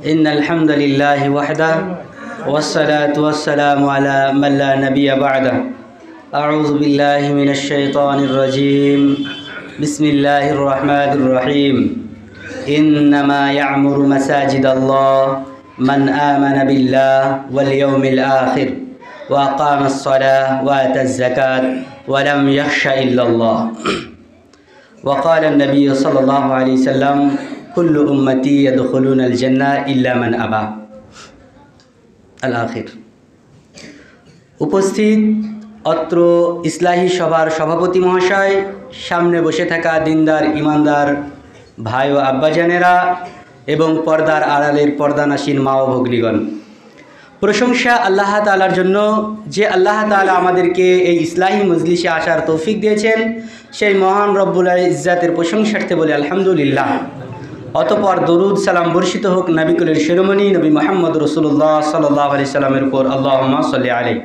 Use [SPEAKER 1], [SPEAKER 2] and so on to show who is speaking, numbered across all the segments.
[SPEAKER 1] إن الحمد لله وحده والصلاة والسلام على من لا نبي بعده أعوذ بالله من الشيطان الرجيم بسم الله الرحمن الرحيم إنما يعمر مساجد الله من آمن بالله واليوم الآخر وأقام الصلاة وآتى الزكاة ولم يخش إلا الله وقال النبي صلى الله عليه وسلم كل أمتي يدخلون الجنة إلا من أبى الآخر। উপস্থিত অত্র ইসলাহি সভার সভাপতি মহাশয়, সামনে বসে থাকা দিনদার ইমানদার ভাই ও আব্বাজানেরা এবং পর্দার আড়ালের পর্দানাসীন মা ও ভগ্নীগণ, প্রশংসা আল্লাহ তাআলার জন্য যে আল্লাহ তাআলা আমাদেরকে এই ইসলাহি মজলিসে আসার তৌফিক দিয়েছেন। সেই মহান রব্বুল ইজ্জাতের প্রশংসার্থে বলে আলহামদুলিল্লাহ। অতঃপর দরুদ সালাম বর্ষিত হোক নবী কুলের শিরোমণি নবী মুহাম্মদ রাসূলুল্লাহ সাল্লাল্লাহু আলাইহি সাল্লামের উপর, আল্লাহুম্মা সাল্লি আলাইহি।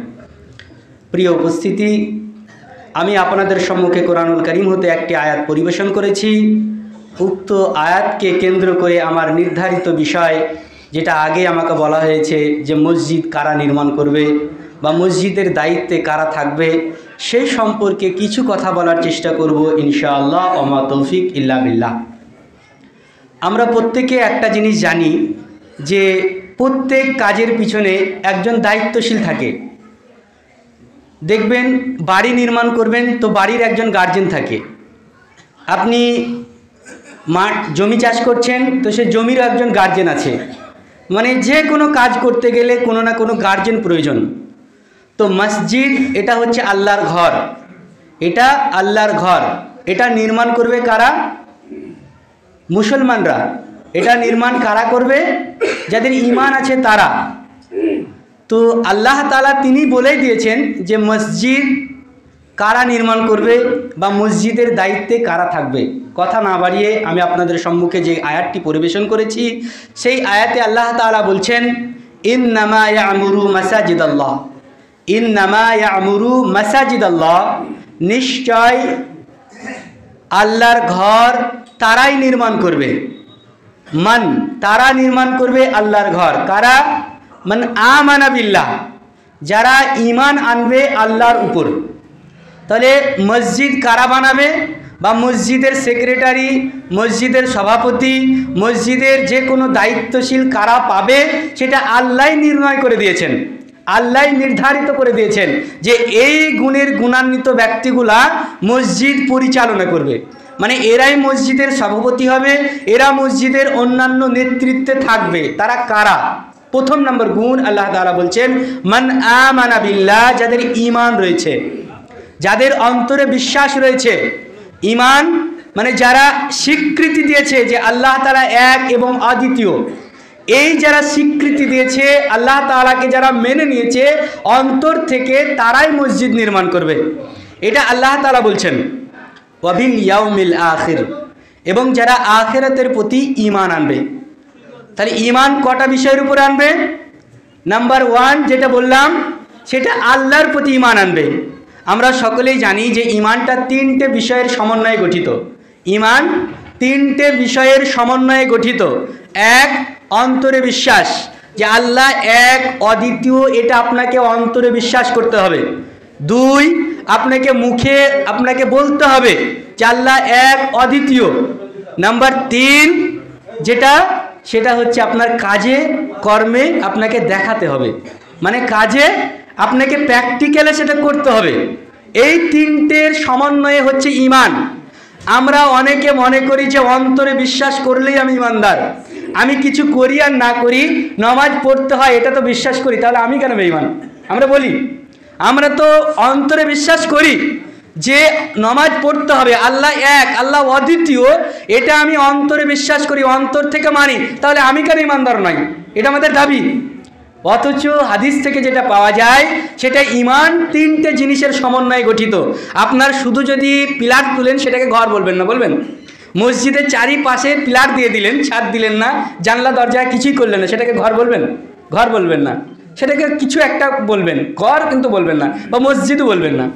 [SPEAKER 1] প্রিয় উপস্থিতি, আমি আপনাদের সম্মুখে কোরআনুল কারীম হতে একটি আয়াত পরিবেশন করেছি। উক্ত আয়াতকে কেন্দ্র করে আমার নির্ধারিত বিষয়, যেটা আগে আমাকে বলা হয়েছে যে মসজিদ কারা নির্মাণ করবে বা মসজিদের দায়িত্বে কারা থাকবে, সেই সম্পর্কে কিছু কথা বলার চেষ্টা করব ইনশাআল্লাহ। ওমা তৌফিক ইল্লা বিল্লাহ। আমরা প্রত্যেকে একটা জিনিস জানি যে প্রত্যেক কাজের পিছনে একজন দায়িত্বশীল থাকে। দেখবেন বাড়ি নির্মাণ করবেন তো বাড়ির একজন গার্জেন থাকে। আপনি জমি চাষ করছেন তো সে জমিরও একজন গার্জেন আছে। মানে যে কোনো কাজ করতে গেলে কোনো না কোনো গার্জেন প্রয়োজন। তো মসজিদ এটা হচ্ছে আল্লাহর ঘর, এটা আল্লাহর ঘর। এটা নির্মাণ করবে কারা? মুসলমানরা। এটা নির্মাণ কারা করবে? যাদের ঈমান আছে তারা। তো আল্লাহ তাআলা তিনি বলেই দিয়েছেন যে মসজিদ কারা নির্মাণ করবে বা মসজিদের দায়িত্বে কারা থাকবে। কথা না বাড়িয়ে আমি আপনাদের সম্মুখে যে আয়াতটি পরিবেশন করেছি, সেই আয়াতে আল্লাহ তাআলা বলছেন ইন্নামা ইয়ামুরু মাসাজিদাল্লাহ, ইন্নামা ইয়ামুরু মাসাজিদাল্লাহ, নিশ্চয় আল্লাহর ঘর তারাই নির্মাণ করবে। মান, তারা নির্মাণ করবে আল্লাহর ঘর। কারা? মান আমানা বিল্লাহ, যারা ঈমান আনবে আল্লাহর উপর। তাহলে মসজিদ কারা বানাবে বা মসজিদের সেক্রেটারি, মসজিদের সভাপতি, মসজিদের যে কোনো দায়িত্বশীল কারা পাবে, সেটা আল্লাহ নির্ণয় করে দিয়েছেন, আল্লাহ নির্ধারিত করে দিয়েছেন যে এই গুণের গুণান্বিত ব্যক্তিগুলা মসজিদ পরিচালনা করবে। মানে এরাই মসজিদের সভাপতি হবে, এরা মসজিদের অন্যান্য নেতৃত্বে থাকবে। তারা কারা? প্রথম নম্বর গুণ আল্লাহ তাআলা বলছেন মান আমানা বিল্লাহ, যাদের ঈমান রয়েছে, যাদের অন্তরে বিশ্বাস রয়েছে। ঈমান মানে যারা স্বীকৃতি দিয়েছে যে আল্লাহ তাআলা এক এবং অদ্বিতীয়। এই যারা স্বীকৃতি দিয়েছে, আল্লাহ তাআলাকে যারা মেনে নিয়েছে অন্তর থেকে, তারাই মসজিদ নির্মাণ করবে। এটা আল্লাহ তাআলা বলছেন। ওয়াবিল ইয়াউমিল আখির, এবং যারা আখিরাতের প্রতি ঈমান আনবে। তাহলে ঈমান কটা বিষয়ের উপর আনবে? নাম্বার 1 যেটা বললাম, সেটা আল্লাহর প্রতি ঈমান আনবে। আমরা সকলেই জানি যে ঈমানটা 3টে বিষয়ের সমন্বয়ে গঠিত। ঈমান 3টে বিষয়ের সমন্বয়ে গঠিত। 1, অন্তরে বিশ্বাস যে আল্লাহ এক অদ্বিতীয়, এটা আপনাকে অন্তরে বিশ্বাস করতে হবে। 2, আপনাকে মুখে আপনাকে বলতে হবে যে আল্লাহ এক অদ্বিতীয়। নাম্বার 3 যেটা, সেটা হচ্ছে আপনার কাজে কর্মে আপনাকে দেখাতে হবে। মানে কাজে আপনাকে প্র্যাকটিক্যালে সেটা করতে হবে। এই 3টের সমন্বয়ে হচ্ছে ঈমান। আমরা অনেকে মনে করি যে অন্তরে বিশ্বাস করলেই আমি ঈমানদার। আমি কিছু করি আর না করি, নামাজ পড়তে হয় এটা তো বিশ্বাস করি, তাহলে আমি কেন বেঈমান? আমরা বলি। আমরা তো অন্তরে বিশ্বাস করি যে নামাজ পড়তে হবে, আল্লাহ এক, আল্লাহ অদ্বিতীয়, এটা আমি অন্তরে বিশ্বাস করি, অন্তর থেকে মানি, তাহলে আমি কেন ঈমানদার নই? এটা আমাদের দাবি। অথচ হাদিস থেকে যেটা পাওয়া যায় সেটা ঈমান 3টে জিনিসের সমন্বয়ে গঠিত। আপনার শুধু যদি পিলার তুলেন সেটাকে ঘর বলবেন না, বলবেন? মসজিদের চারিপাশে পিলার দিয়ে দিলেন, ছাদ দিলেন না, জানলা দরজা কিছুই করলেন না, সেটাকে ঘর বলবেন? ঘর বলবেন না, সেটাকে কিছু একটা বলবেন, ঘর কিন্তু বলবেন না, বা মসজিদও বলবেন না।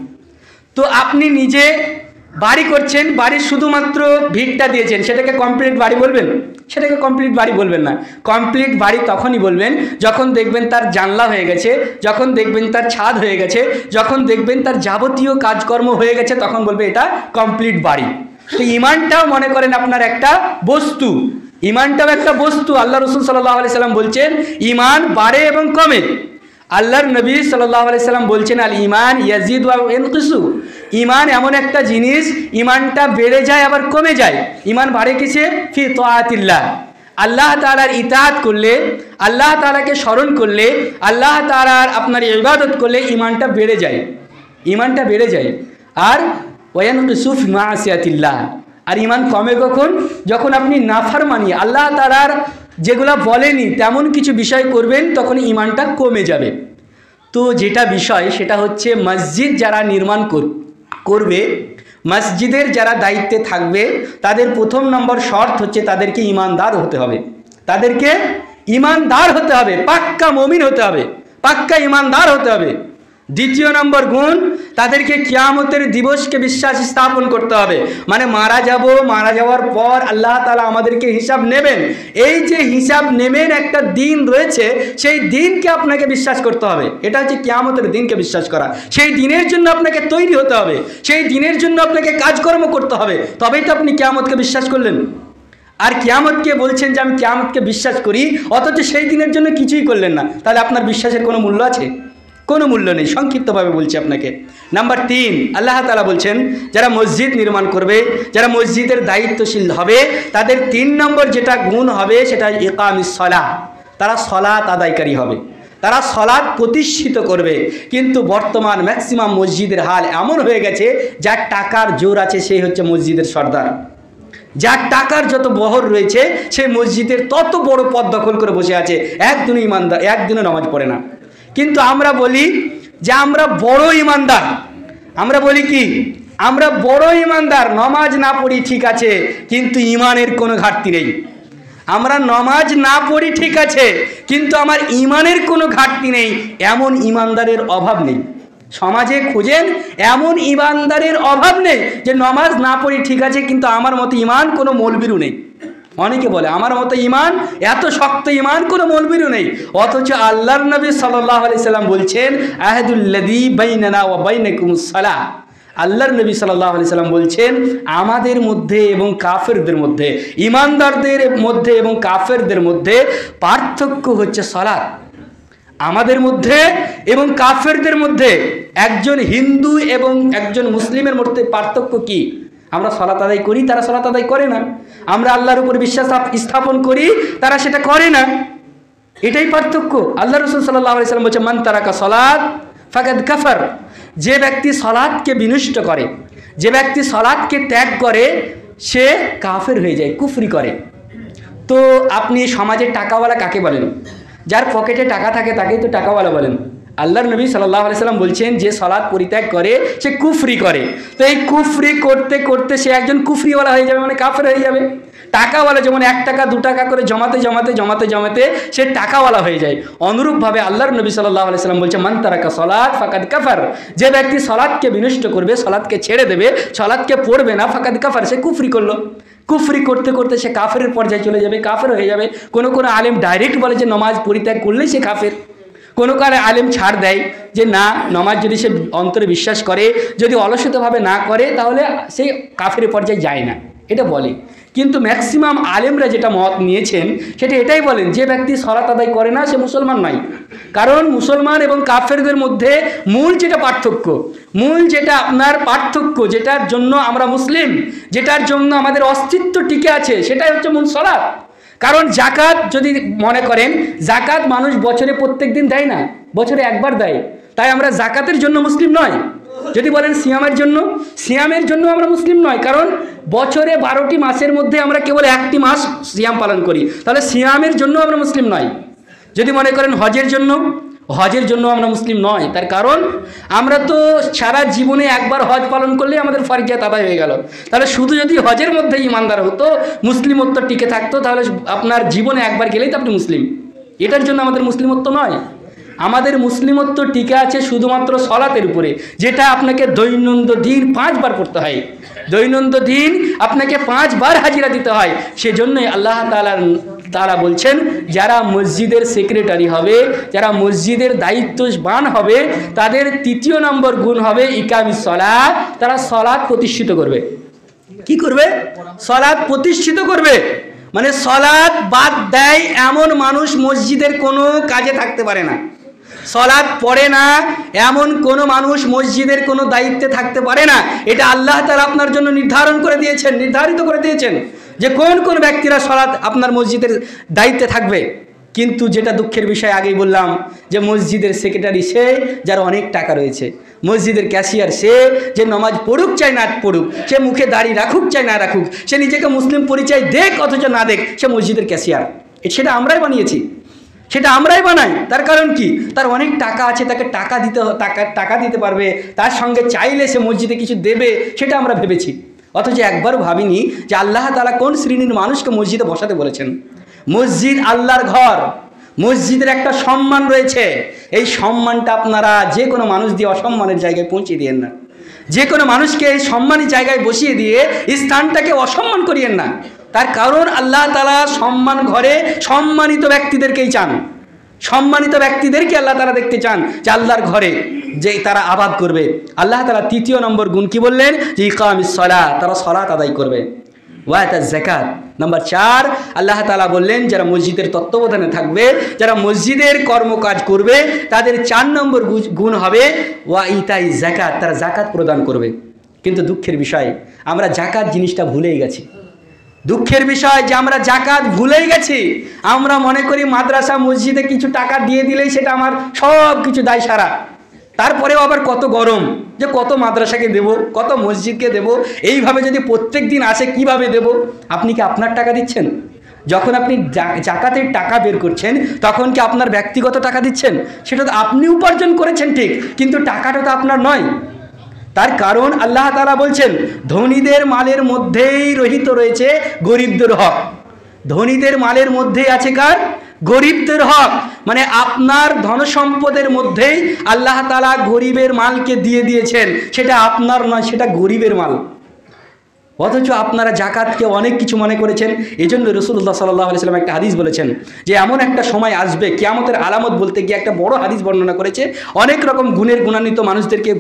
[SPEAKER 1] তো আপনি নিজে বাড়ি করছেন, বাড়ির শুধুমাত্র ভিটটা দিয়েছেন, সেটাকে কমপ্লিট বাড়ি বলবেন? সেটাকে কমপ্লিট বাড়ি বলবেন না। কমপ্লিট বাড়ি তখনই বলবেন যখন দেখবেন তার জানলা হয়ে গেছে, যখন দেখবেন তার ছাদ হয়ে গেছে, যখন দেখবেন তার যাবতীয় কাজকর্ম হয়ে গেছে, তখন বলবে এটা কমপ্লিট বাড়ি। তো ইমানটাও মনে করেন আপনার একটা বস্তু, ইমানটাও একটা বস্তু। আল্লাহ রসুল সাল্লাল্লাহু আলাইহি সাল্লাম বলছেন ইমান বাড়ে এবং কমে। আল্লাহর নবী সাল্লাল্লাহু আলাইহি সাল্লাম বলছেন আল ইমান ইয়াজিদু ওয়া ইয়ানকুসু, ইমান এমন একটা জিনিস, ইমানটা বেড়ে যায় আবার কমে যায়। ইমান বাড়ে কিসে? ফি তাআতিল্লাহ, আল্লাহ তাআলার ইতাআত করলে, আল্লাহ তাআলাকে স্মরণ করলে, আল্লাহ তাআলার আপনার ইবাদত করলে ইমানটা বেড়ে যায়, ইমানটা বেড়ে যায়। আর ওয়ায়ানকুসু ফি মাআসিয়াতিল্লাহ, আর ইমান কমে কখন? যখন আপনি নাফরমানি, আল্লাহ তাআলার যেগুলো বলেনি তেমন কিছু বিষয় করবেন, তখন ইমানটা কমে যাবে। তো যেটা বিষয় সেটা হচ্ছে মসজিদ যারা নির্মাণ করবে, মসজিদের যারা দায়িত্বে থাকবে, তাদের প্রথম নম্বর শর্ত হচ্ছে তাদেরকে ইমানদার হতে হবে, তাদেরকে ইমানদার হতে হবে, পাক্কা মুমিন হতে হবে, পাক্কা ইমানদার হতে হবে। দ্বিতীয় নম্বর গুণ, তাদেরকে কিয়ামতের দিবসকে বিশ্বাস স্থাপন করতে হবে, মানে মারা যাব, মারা যাওয়ার পর আল্লাহ তাআলা আমাদেরকে হিসাব নেবেন, এই যে হিসাব নেবেন একটা দিন রয়েছে, সেই দিনকে আপনাকে বিশ্বাস করতে হবে। এটা হচ্ছে কিয়ামতের দিনকে বিশ্বাস করা। সেই দিনের জন্য আপনাকে তৈরি হতে হবে, সেই দিনের জন্য আপনাকে কাজকর্ম করতে হবে, তবেই তো আপনি কিয়ামতকে বিশ্বাস করলেন। আর কিয়ামতকে বলছেন যে আমি কিয়ামতকে বিশ্বাস করি, অথচ সেই দিনের জন্য কিছুই করলেন না, তাহলে আপনার বিশ্বাসের কোনো মূল্য আছে? কোনো মূল্য নেই। সংক্ষিপ্তভাবে বলছি আপনাকে। নাম্বার 3, আল্লাহ তাআলা বলছেন যারা মসজিদ নির্মাণ করবে, যারা মসজিদের দায়িত্বশীল হবে, তাদের 3 নম্বর যেটা গুণ হবে সেটা ইকামিস সালাহ, তারা সলাত আদায়কারী হবে, তারা সলাত প্রতিষ্ঠিত করবে। কিন্তু বর্তমান ম্যাক্সিমাম মসজিদের হাল এমন হয়ে গেছে, যার টাকার জোর আছে সেই হচ্ছে মসজিদের সর্দার, যার টাকার যত বহর রয়েছে সেই মসজিদের তত বড় পদ দখল করে বসে আছে, একদিনও ইমানদার, একদিনও নামাজ পড়ে না। কিন্তু আমরা বলি যে আমরা বড় ইমানদার, আমরা বলি কি আমরা বড় ইমানদার, নমাজ না পড়ি ঠিক আছে কিন্তু ইমানের কোনো ঘাটতি নেই। আমরা নমাজ না পড়ি ঠিক আছে কিন্তু আমার ইমানের কোনো ঘাটতি নেই, এমন ইমানদারের অভাব নেই। সমাজে খুঁজেন এমন ইমানদারের অভাব নেই যে নমাজ না পড়ি ঠিক আছে কিন্তু আমার মতো ইমান কোনো মৌলবীরও নেই। অনেকে বলে আমার মতো ইমান, এত শক্ত ইমান কোনো মৌলবীরও নেই, অথচ আল্লাহর নবী সাল্লাল্লাহু আলাইহি সাল্লাম বলছেন আহাদুল্লাযী বাইনানা ওয়া বাইনাকুমুস সালাহ। আল্লাহর নবী সাল্লাল্লাহু আলাইহি সাল্লাম বলছেন আমাদের মধ্যে এবং কাফেরদের মধ্যে, ইমানদারদের মধ্যে এবং কাফেরদের মধ্যে পার্থক্য হচ্ছে সালাত। আমাদের মধ্যে এবং কাফেরদের মধ্যে, একজন হিন্দু এবং একজন মুসলিমের মধ্যে পার্থক্য কি? আমরা সালাত আদায় করি, তারা সালাত আদায় করে না। আমরা আল্লাহর উপর বিশ্বাস স্থাপন করি, তারা সেটা করে না। এটাই পার্থক্য। আল্লাহ রাসূল সাল্লাল্লাহু আলাইহি সাল্লাম বলেছেন মান তারাকা সালাত ফাকাদ কাফার, যে ব্যক্তি সালাতকে বিনষ্ট করে, যে ব্যক্তি সালাতকে ত্যাগ করে, সে কাফের হয়ে যায়, কুফরি করে। তো আপনি সমাজের টাকাওয়ালা কাকে বলেন? যার পকেটে টাকা থাকে তাকেই তো টাকাওয়ালা বলেন। আল্লাহর নবী সাল্লাল্লাহু আলাইহি সাল্লাম বলছেন যে সালাত পরিত্যাগ করে সে কুফরি করে। তো এই কুফরি করতে করতে সে একজন কুফরিওয়ালা হয়ে যাবে, মানে কাফের হয়ে যাবে। টাকাওয়ালা যেমন 1 টাকা 2 টাকা করে জমাতে জমাতে জমাতে জমাতে সে টাকাওয়ালা হয়ে যায়, অনুরূপভাবে আল্লাহর নবী সাল্লাল্লাহু আলাইহি সাল্লাম বলছে মান তারাকা সালাত ফাকাদ কাফার, যে ব্যক্তি সালাতকে বিনষ্ট করবে, সালাতকে ছেড়ে দেবে, সালাতকে পড়বে না, ফাকাদ কাফার, সে কুফরি করলো। কুফরি করতে করতে সে কাফেরের পর্যায়ে চলে যাবে, কাফের হয়ে যাবে। কোনো কোনো আলেম ডাইরেক্ট বলে যে নমাজ পরিত্যাগ করলেই সে কাফের। কোনো কারণে আলেম ছাড় দেয় যে না, নমাজ যদি সে অন্তরে বিশ্বাস করে, যদি অলসতাভাবে না করে, তাহলে সে কাফের পর্যায়ে যায় না, এটা বলে। কিন্তু ম্যাক্সিমাম আলেমরা যেটা মত নিয়েছেন সেটা এটাই বলেন যে ব্যক্তি সালাত আদায় করে না সে মুসলমান নয়। কারণ মুসলমান এবং কাফেরদের মধ্যে মূল যেটা পার্থক্য, মূল যেটা আপনার পার্থক্য, যেটার জন্য আমরা মুসলিম, যেটার জন্য আমাদের অস্তিত্ব টিকে আছে, সেটাই হচ্ছে মূল সালাত। কারণ জাকাত যদি মনে করেন, জাকাত মানুষ বছরে প্রত্যেক দিন দেয় না, বছরে একবার দেয়, তাই আমরা জাকাতের জন্য মুসলিম নয়। যদি বলেন সিয়ামের জন্য, সিয়ামের জন্য আমরা মুসলিম নয়, কারণ বছরে 12টি মাসের মধ্যে আমরা কেবল 1টি মাস সিয়াম পালন করি, তাহলে সিয়ামের জন্য আমরা মুসলিম নয়। যদি মনে করেন হজের জন্য, হজের জন্য আমরা মুসলিম নয়, তার কারণ আমরা তো সারা জীবনে একবার হজ পালন করলে আমাদের ফরজিয়াত আদায় হয়ে গেল। তাহলে শুধু যদি হজের মধ্যে ইমানদার হতো, মুসলিমত্ব টিকে থাকতো, তাহলে আপনার জীবনে একবার গেলেই তো আপনি মুসলিম, এটার জন্য আমাদের মুসলিমত্ব নয়। আমাদের মুসলিমত্ব টিকে আছে শুধুমাত্র সলাতের উপরে, যেটা আপনাকে দৈনন্দিন 5 বার করতে হয়, দৈনন্দিন আপনাকে 5 বার হাজিরা দিতে হয়। সেজন্যই আল্লাহ তাআলা বলছেন যারা মসজিদের সেক্রেটারি হবে, যারা মসজিদের দায়িত্ববান হবে, তাদের 3য় নম্বর গুণ হবে ইকামিস সালাত, তারা সালাত প্রতিষ্ঠিত করবে। কি করবে? সালাত প্রতিষ্ঠিত করবে। মানে সালাত বাদ দেয় এমন মানুষ মসজিদের কোনো কাজে থাকতে পারে না, সালাত পড়ে না এমন কোনো মানুষ মসজিদের কোনো দায়িত্বে থাকতে পারে না। এটা আল্লাহ তাআলা আপনার জন্য নির্ধারিত করে দিয়েছেন যে কোন কোন ব্যক্তিরা সালাত আপনার মসজিদের দায়িত্বে থাকবে। কিন্তু যেটা দুঃখের বিষয়, আগেই বললাম যে মসজিদের সেক্রেটারি সে যার অনেক টাকা রয়েছে, মসজিদের ক্যাশিয়ার সে যে নামাজ পড়ুক চাই না পড়ুক, সে মুখে দাড়ি রাখুক চাই না রাখুক, সে নিজেকে মুসলিম পরিচয় দেখ অথচ না দেখ, সে মসজিদের ক্যাশিয়ার। সেটা আমরাই বানিয়েছি, সেটা আমরাই বানাই। তার কারণ কি? তার অনেক টাকা আছে, তাকে টাকা দিতে পারবে, তার সঙ্গে চাইলে সে মসজিদে কিছু দেবে, সেটা আমরা ভেবেছি। অথচ একবারও ভাবিনি যে আল্লাহ তাআলা কোন শ্রেণীর মানুষকে মসজিদে বসাতে বলেছেন। মসজিদ আল্লাহর ঘর, মসজিদের একটা সম্মান রয়েছে। এই সম্মানটা আপনারা যে কোনো মানুষ দিয়ে অসম্মানের জায়গায় পৌঁছে দিয়েন না, যে কোনো মানুষকে এই সম্মানী জায়গায় বসিয়ে দিয়ে স্থানটাকে অসম্মান করিয়েন না। তার কারণ আল্লাহ তাআলা সম্মান ঘরে সম্মানিত ব্যক্তিদেরকেই চান, সম্মানিত ব্যক্তিদেরকে আল্লাহ তাআলা দেখতে চান যে আল্লাহর ঘরে যে তারা আবাদ করবে। আল্লাহ তাআলা 3য় নম্বর গুণ কি বললেন? যে ইকামিস সালাত, তারা সালাত আদায় করবে। ওয়াতাজ যাকাত, নাম্বার 4 আল্লাহ তাআলা বললেন যারা মসজিদের তত্ত্বাবধানে থাকবে, যারা মসজিদের কর্মকাজ করবে, তাদের 4 নম্বর গুণ হবে ওয়া ইতাই যাকাত, তারা যাকাত প্রদান করবে। কিন্তু দুঃখের বিষয় আমরা যাকাত জিনিসটা ভুলেই গেছি। দুঃখের বিষয় যে আমরা যাকাত ভুলেই গেছি। আমরা মনে করি মাদ্রাসা মসজিদে কিছু টাকা দিয়ে দিলেই সেটা আমার সব কিছু দায় সারা। তারপরেও আবার কত গরম যে কত মাদ্রাসাকে দেব, কত মসজিদকে দেব, এইভাবে যদি প্রত্যেক দিন আসে কিভাবে দেব? আপনি কি আপনার টাকা দিচ্ছেন? যখন আপনি যাকাতের টাকা বের করছেন তখন কি আপনার ব্যক্তিগত টাকা দিচ্ছেন? সেটা তো আপনি উপার্জন করেছেন ঠিক, কিন্তু টাকাটা তো আপনার নয়। তার কারণ আল্লাহ তাআলা বলছেন ধনীদের মালের মধ্যেই রহিত রয়েছে গরিবদের হক। ধনীদের মালের মধ্যেই আছে কার? গরিবদের হক। মানে আপনার ধনসম্পদের মধ্যেই আল্লাহ তাআলা গরিবের মালকে দিয়ে দিয়েছেন, সেটা আপনার নয়, সেটা গরিবের মাল। অথচ আপনারা যাকাতকে অনেক কিছু মনে করেছেন। এই জন্য রাসূলুল্লাহ সাল্লাল্লাহু আলাইহি ওয়াসাল্লাম একটা হাদিস বলেছেন যে এমন একটা সময় আসবে, কিয়ামতের আলামত বলতে গিয়ে একটা বড় হাদিস বর্ণনা করেছে, অনেক রকম গুণের গুণান্বিত মানুষদেরকে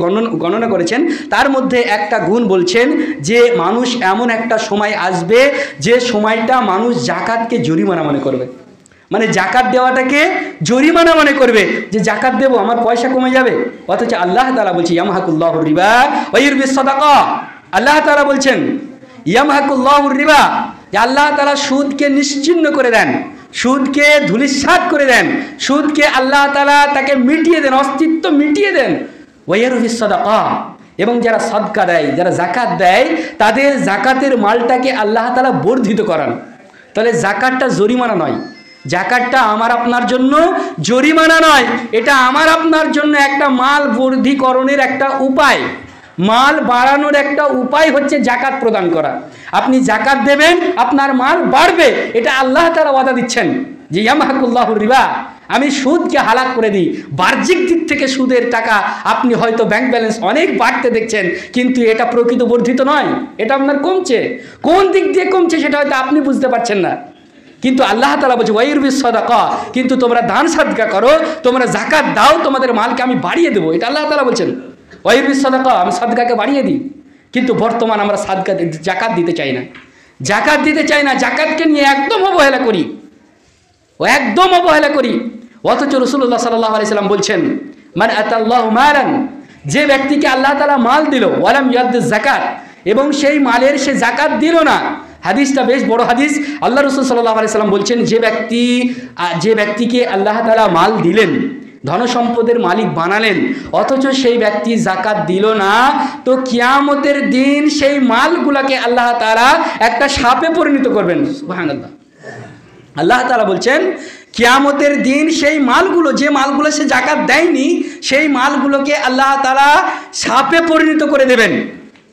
[SPEAKER 1] গণনা করেছেন। তার মধ্যে একটা গুণ বলছেন যে মানুষ এমন একটা সময় আসবে যে সময়টা মানুষ যাকাতকে জরিমানা মনে করবে। মানে যাকাত দেওয়াটাকে জরিমানা মনে করবে, যে যাকাত দেব আমার পয়সা কমে যাবে। অথচ আল্লাহ তাআলা বলছে ইয়ামহাকুল্লাহুর রিবা ওয়া ইউরবিস সাদাকা। আল্লাহ তাআলা বলছেন ইয়ামহাকুল্লাহুর রিবা, যে আল্লাহ তাআলা সুদকে নিশ্চিহ্ন করে দেন, সুদকে ধূলিসাৎ করে দেন, সুদকে আল্লাহ তাআলা তাকে মিটিয়ে দেন, অস্তিত্ব মিটিয়ে দেন। ওয়া ইউরবিস সাদাকা, এবং যারা সাদকা দেয়, যারা যাকাত দেয়, তাদের যাকাতের মালটাকে আল্লাহ তাআলা বর্ধিত করান। তাহলে যাকাতটা জরিমানা নয়, যাকাতটা আমার আপনার জন্য জরিমানা নয়, এটা আমার আপনার জন্য একটা মাল বর্ধিকরণের একটা উপায়, মাল বাড়ানোর একটা উপায় হচ্ছে যাকাত প্রদান করা। আপনি যাকাত দেবেন, আপনার মাল বাড়বে, এটা আল্লাহ তাআলা ওয়াদা দিচ্ছেন যে ইয়ামহাকুল্লাহুর রিবা, আমি সুদকে হালাক করে দিই। বাহ্যিক দিক থেকে সুদের টাকা আপনি হয়তো ব্যাংক ব্যালেন্স অনেক বাড়তে দেখছেন, কিন্তু এটা প্রকৃত বর্ধিত নয়, এটা আপনার কমছে। কোন দিক দিয়ে কমছে সেটা হয়তো আপনি বুঝতে পারছেন না, কিন্তু আল্লাহ তাআলা বলছে ওয়াইরবিস সাদাকা, কিন্তু তোমরা দান সাদকা করো, তোমরা যাকাত দাও, তোমাদের মালকে আমি বাড়িয়ে দেবো। এটা আল্লাহ তাআলা বলছেন ওয়াইরবিস সাদাকা, আমি সাদকাকে বাড়িয়ে দিই। কিন্তু বর্তমান আমরা যাকাত দিতে চাই না, যাকাত দিতে চাই না, যাকাতকে নিয়ে একদম অবহেলা করি, একদম অবহেলা করি। অথচ রাসূলুল্লাহ সাল্লাল্লাহু আলাইহি সাল্লাম বলছেন মান আতাল্লাহু মালান, যে ব্যক্তিকে আল্লাহ তাআলা মাল দিল ওয়ালাম ইয়াদ্দিজ যাকাত, এবং সেই মালের সে যাকাত দিল না। হাদিসটা বেশ বড় হাদিস। আল্লাহ রাসূল সাল্লাল্লাহু আলাইহি সাল্লাম বলছেন যে ব্যক্তিকে আল্লাহ তাআলা মাল দিলেন, ধনসম্পদের মালিক বানালেন, অথচ সেই ব্যক্তি যাকাত দিল না, তো কিয়ামতের দিন সেই মালগুলোকে আল্লাহ তাআলা একটা সাপে পরিণত করবেন। সুবহানাল্লাহ। আল্লাহ তাআলা বলছেন কিয়ামতের দিন সেই মালগুলো, যে মালগুলো সে যাকাত দেয়নি, সেই মালগুলোকে আল্লাহ তাআলা সাপে পরিণত করে দেবেন।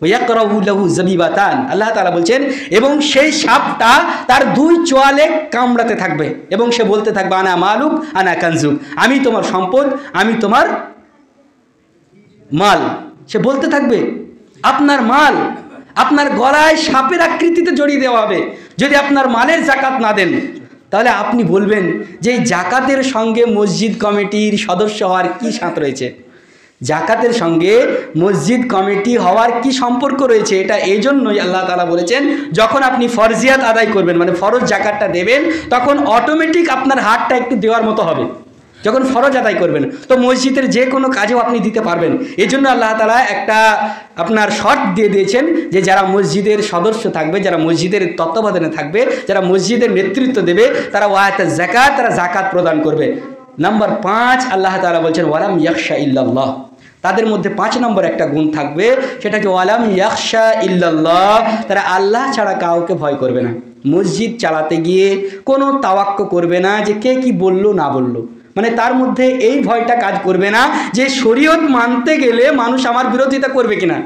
[SPEAKER 1] ওয়াকরাহু লাহু যাবিবাতান, আল্লাহ তাআলা বলছেন এবং সেই সাপটা তার দুই চোয়ালে কামড়াতে থাকবে এবং সে বলতে থাকবে আনা মালুক আনা কানজুক, আমি তোমার সম্পদ, আমি তোমার মাল। সে বলতে থাকবে আপনার মাল, আপনার গলায় সাপের আকৃতিতে জড়িয়ে দেওয়া হবে যদি আপনার মালের যাকাত না দেন। তাহলে আপনি বলবেন যে এই জাকাতের সঙ্গে মসজিদ কমিটির সদস্য হওয়ার কি সাথ রয়েছে? জাকাতের সঙ্গে মসজিদ কমিটি হওয়ার কি সম্পর্ক রয়েছে? এটা এই জন্যই আল্লাহ তাআলা বলেছেন যখন আপনি ফরজিয়াত আদায় করবেন, মানে ফরজ জাকাতটা দেবেন, তখন অটোমেটিক আপনার হাতটা একটু দেওয়ার মতো হবে। যখন ফরজ আদায় করবেন তো মসজিদের যে কোনো কাজেও আপনি দিতে পারবেন। এই জন্য আল্লাহ তাআলা একটা আপনার শর্ত দিয়ে দিয়েছেন যে যারা মসজিদের সদস্য থাকবে, যারা মসজিদের তত্ত্বাবধানে থাকবে, যারা মসজিদের নেতৃত্ব দেবে, তারা ওয়াতা যাকাত, তারা জাকাত প্রদান করবে। নাম্বার 5 আল্লাহ তাআলা বলছেন ওয়ালাম ইয়াখশা ইল্লাল্লাহ, তাদের মধ্যে 5 নম্বর একটা গুণ থাকবে, সেটা কি ওয়ালাম ইয়াখশা ইল্লাল্লাহ, তারা আল্লাহ ছাড়া কাউকে ভয় করবে না। মসজিদ চালাতে গিয়ে কোনো তাওয়াক্কুল করবে না যে কে কি বললো না বললো, মানে তার মধ্যে এই ভয়টা কাজ করবে না যে শরীয়ত মানতে গেলে মানুষ আমার বিরোধিতা করবে কিনা,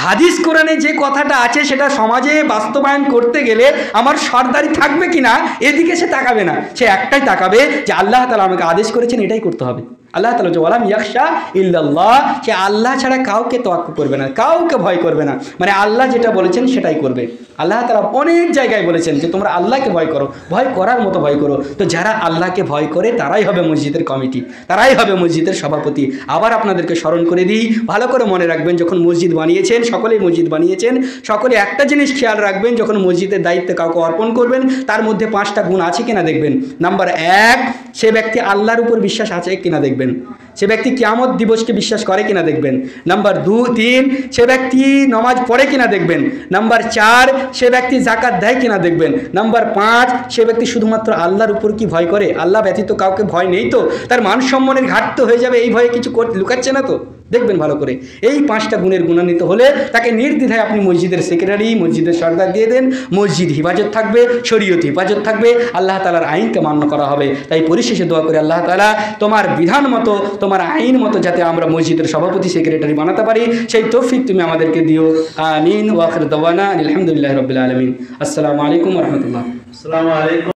[SPEAKER 1] হাদিস কোরআনে যে কথাটা আছে সেটা সমাজে বাস্তবায়ন করতে গেলে আমার সরদারি থাকবে কিনা, এদিকে সে তাকাবে না। সে একটাই তাকাবে যে আল্লাহ তাআলা আমাকে আদেশ করেছেন, এটাই করতে হবে। আল্লাহ তাআলা যে ওয়ালাম ইয়াখশা ইল্লাল্লাহ, সে আল্লাহ ছাড়া কাউকে তাওয়াক্কুল করবে না, কাউকে ভয় করবে না, মানে আল্লাহ যেটা বলেছেন সেটাই করবে। আল্লাহ তাআলা অনেক জায়গায় বলেছেন যে তোমরা আল্লাহকে ভয় করো, ভয় করার মতো ভয় করো। তো যারা আল্লাহকে ভয় করে তারাই হবে মসজিদের কমিটি, তারাই হবে মসজিদের সভাপতি। আবার আপনাদেরকে স্মরণ করে দিই, ভালো করে মনে রাখবেন, যখন মসজিদ বানিয়েছেন, সকলেই মসজিদ বানিয়েছেন, সকলে একটা জিনিস খেয়াল রাখবেন, যখন মসজিদের দায়িত্বে কাউকে অর্পণ করবেন তার মধ্যে 5টা গুণ আছে কিনা দেখবেন। নাম্বার 1, সে ব্যক্তি আল্লাহর উপর বিশ্বাস আছে কিনা দেখবেন, সে ব্যক্তি কিয়ামত দিবসকে বিশ্বাস করে কিনা দেখবেন। নাম্বার 2-3, সে ব্যক্তি নামাজ পড়ে কিনা দেখবেন। নাম্বার 4, সে ব্যক্তি যাকাত দেয় কিনা দেখবেন। নাম্বার 5, সে ব্যক্তি শুধুমাত্র আল্লাহর উপর কি ভয় করে, আল্লাহ ব্যতীত কাউকে ভয় নেই তো, তার মান সম্মানের ঘাটতি হয়ে যাবে এই ভয়ে কিছু লুকাচ্ছে না তো, দেখবেন ভালো করে। এই 5টা গুণের গুণান্বিত হলে তাকে নির্দ্বিধায় আপনি মসজিদের সেক্রেটারি, মসজিদের সরদার দিয়ে দেন, মসজিদ হিফাজত থাকবে, শরীয়ত হিফাজত থাকবে, আল্লাহ তাআলার আইনকে মান্য করা হবে। তাই পরিশেষে দোয়া করে আল্লাহ তাআলা তোমার বিধান মতো, তোমার আইন মতো যাতে আমরা মসজিদের সভাপতি সেক্রেটারি বানাতে পারি, সেই তৌফিক তুমি আমাদেরকে দিও। আমিন। ওয়া আখিরু দাওয়ানা আলহামদুলিল্লাহি রাব্বিল আলামিন। আসসালামু আলাইকুম ওয়া রাহমাতুল্লাহ।
[SPEAKER 2] আসসালামু আলাইকুম।